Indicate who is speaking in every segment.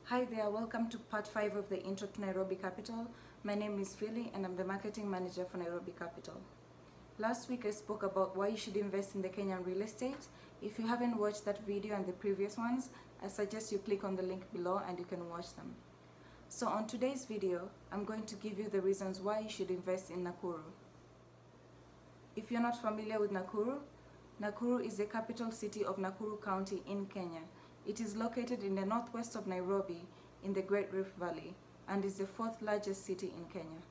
Speaker 1: Hi there, welcome to part 5 of the Intro to Nairobi Capital. My name is Philly and I'm the marketing manager for Nairobi Capital. Last week I spoke about why you should invest in the Kenyan real estate. If you haven't watched that video and the previous ones, I suggest you click on the link below and you can watch them. So on today's video, I'm going to give you the reasons why you should invest in Nakuru. If you're not familiar with Nakuru, Nakuru is the capital city of Nakuru County in Kenya. It is located in the northwest of Nairobi in the Great Rift Valley and is the fourth largest city in Kenya.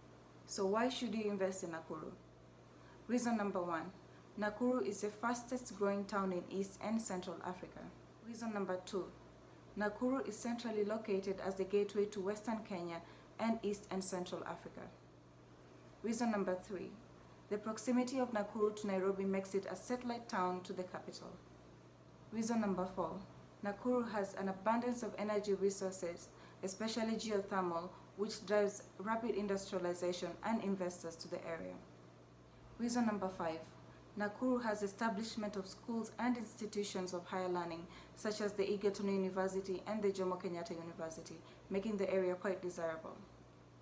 Speaker 1: So why should you invest in Nakuru? Reason number 1, Nakuru is the fastest growing town in East and Central Africa. Reason number 2, Nakuru is centrally located as the gateway to Western Kenya and East and Central Africa. Reason number 3, the proximity of Nakuru to Nairobi makes it a satellite town to the capital. Reason number 4, Nakuru has an abundance of energy resources, especially geothermal, which drives rapid industrialization and investors to the area. Reason number 5, Nakuru has establishment of schools and institutions of higher learning, such as the Egerton University and the Jomo Kenyatta University, making the area quite desirable.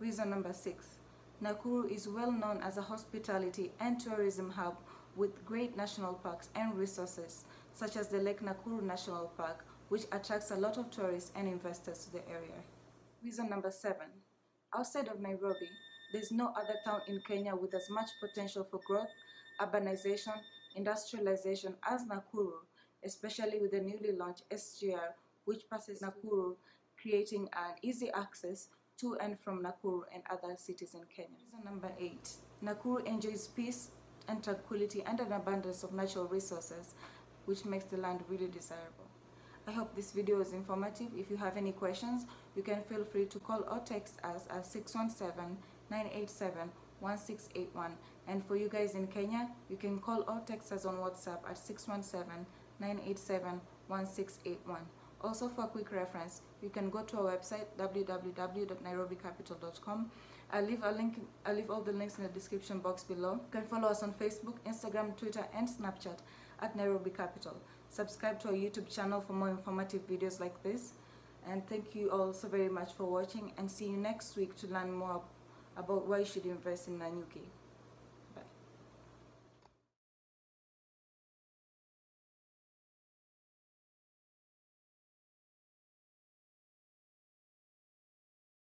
Speaker 1: Reason number 6, Nakuru is well known as a hospitality and tourism hub with great national parks and resources, such as the Lake Nakuru National Park, which attracts a lot of tourists and investors to the area. Reason number 7, outside of Nairobi, there's no other town in Kenya with as much potential for growth, urbanization, industrialization as Nakuru, especially with the newly launched SGR, which passes Nakuru, creating an easy access to and from Nakuru and other cities in Kenya. Reason number 8, Nakuru enjoys peace and tranquility and an abundance of natural resources, which makes the land really desirable. I hope this video is informative. If you have any questions, you can feel free to call or text us at 617-987-1681. And for you guys in Kenya, you can call or text us on WhatsApp at 617-987-1681. Also, for a quick reference, you can go to our website www.nairobicapital.com. I'll leave all the links in the description box below. You can follow us on Facebook, Instagram, Twitter, and Snapchat at Nairobi Capital. Subscribe to our YouTube channel for more informative videos like this. And thank you all so very much for watching, and see you next week to learn more about why you should invest in Nanyuki.